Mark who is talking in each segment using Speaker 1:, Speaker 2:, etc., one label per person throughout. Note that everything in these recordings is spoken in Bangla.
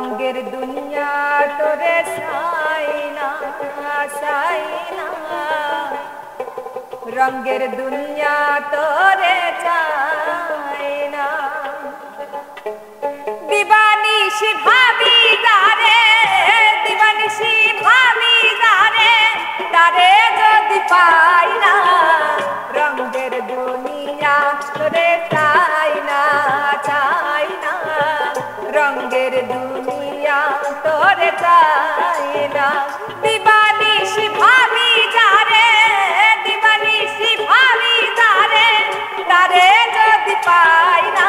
Speaker 1: রঙের দুনিয়া তোরে সাইনা সাইনা রঙের দুনিয়া তোরে চাইনা দিবানিশি ভাবি তারে দিবানিশি ভাবি তারে তারে যদি পাই না রঙের দুনিয়া তোরে চাইনা চাইনা রঙের দুনিয়া তোরে চাইনা দিবানিশি ভাবি তারে দিবানিশি ভাবি তারে তারে যদি পাই না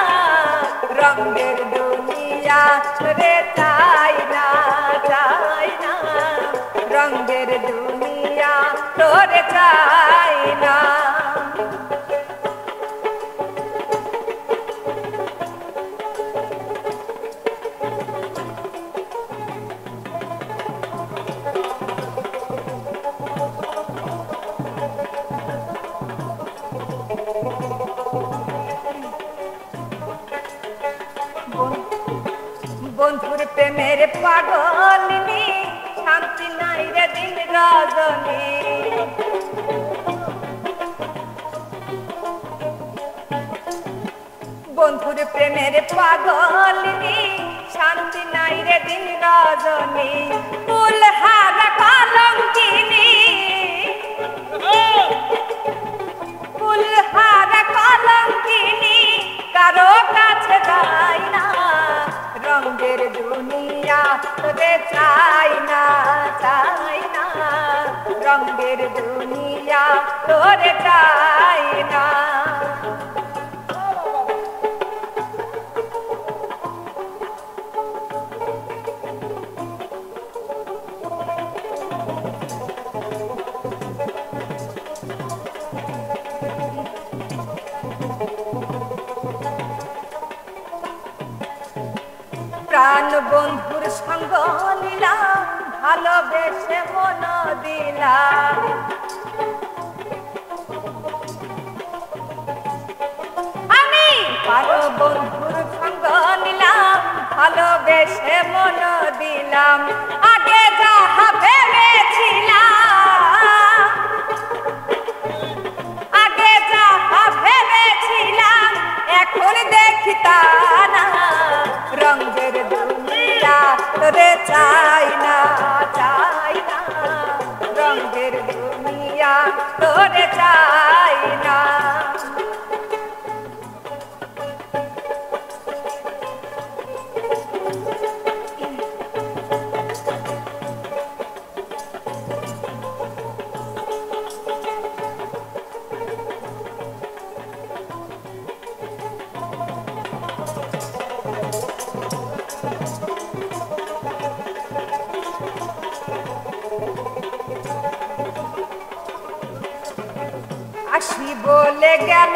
Speaker 1: রঙের দুনিয়া তোরে চাইনা চাইনা রঙের দুনিয়া তোরে চাইনা বন্ধুর প্রেমের পাগলিনী শান্তি নাই রে দিন রজনী বন্ধুর প্রেমের পাগলিনী শান্তি নাই রে দিন রজনী ফুল হারা কলঙ্কিনী ফুল হারা কলঙ্কিনী কারো কাছে যাই না রঙের দুনিয়া তোরে চাইনা চাইনা রঙের দুনিয়া তোরে চাইনা প্রাণ বন্ধুর সঙ্গ নিলাম ভালোবেসে মন দিলাম আমি কারো বন্ধুর সঙ্গ নিলাম ভালোবেসে মন দিলাম আগে যাহা ভেবেছিলাম আগে যাহা ভেবেছিলাম এখন দেখি তা না রঙের দুনিয়া তোরে চাইনা চাইনা রঙের দুনিয়া তোরে চাইনা হাসি বলে গেল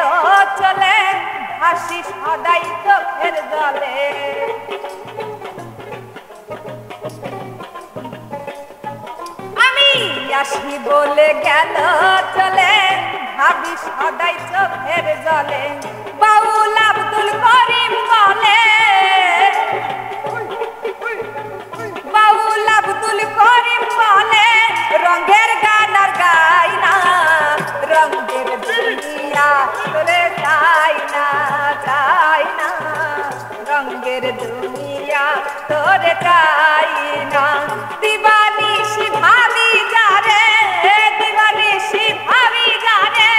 Speaker 1: চলে হাসি সদাই চোখের জলে আমি আসি বলে গেল চলে ভাবি সদাই চোখের জলে বাউল আব্দুল করিম বলে বাউল আব্দুল করিম বলে রঙের গান আর গাই না রঙের দুনিয়া তোরে চাইনা চাইনা রঙের দুনিয়া তোরে চাইনা দিবানিশি ভাবি যারে দিবানিশি ভাবি যারে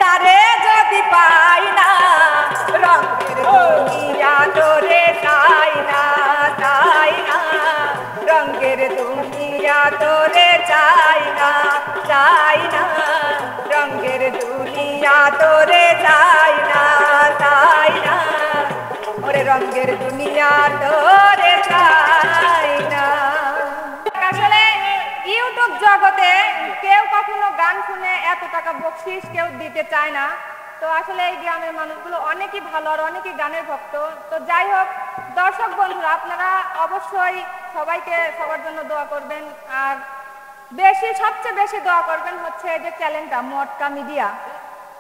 Speaker 1: তারে যদি পাই না রঙের দুনিয়া তোরে চাইনা চাইনা রঙের দুনিয়া তোরে চাইনা চাইনা রঙের দুনিয়া তোরে চাইনা চাইনা ওরে রঙের দুনিয়া তোরে চাইনা আসলে ইউটিউব জগতে কেউ কখনো গান শুনে এত টাকা বকশিশ কেউ দিতে চায় না তো আসলে এই গ্রামের মানুষগুলো অনেকই ভালো আর অনেকই গানের ভক্ত তো যাই হোক দর্শক বন্ধুরা আপনারা অবশ্যই সবাইকে সবার জন্য দোয়া করবেন আর বেশি সবচেয়ে বেশি দোয়া করবেন হচ্ছে যে চ্যানেলটা মটকা মিডিয়া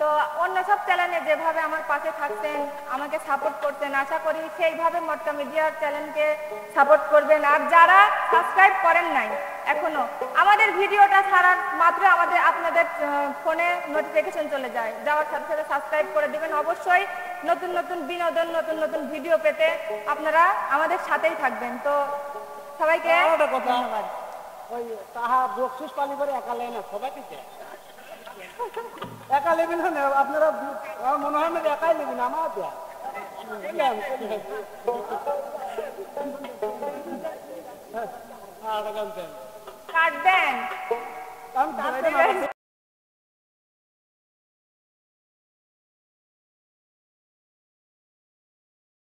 Speaker 1: তো অন্য সব চ্যানেলে যেভাবে আমার পাশে থাকছেন, আমাকে সাপোর্ট করতেন, আশা করি সেইভাবে মটকা মিডিয়ার চ্যানেলকে সাপোর্ট করবেন। আর যারা সাবস্ক্রাইব করেন নাই এখনো, আমাদের ভিডিওটা ছাড়ার মাত্র আপনাদের ফোনে নোটিফিকেশন চলে যায়, যাওয়ার সাথে সাথে সাবস্ক্রাইব করে দিবেন। অবশ্যই নতুন নতুন বিনোদন, নতুন নতুন ভিডিও পেতে আপনারা আমাদের সাথেই থাকবেন। তো সবাইকে ধন্যবাদ।
Speaker 2: ওই তাহা বকশিস পালি করে একা লেয় না, সবাইকে একা লেবেন না আপনারা। আমার মনে হয় না একাই নেবেন, আমার দেয়া
Speaker 1: কাটবেন।
Speaker 2: আমি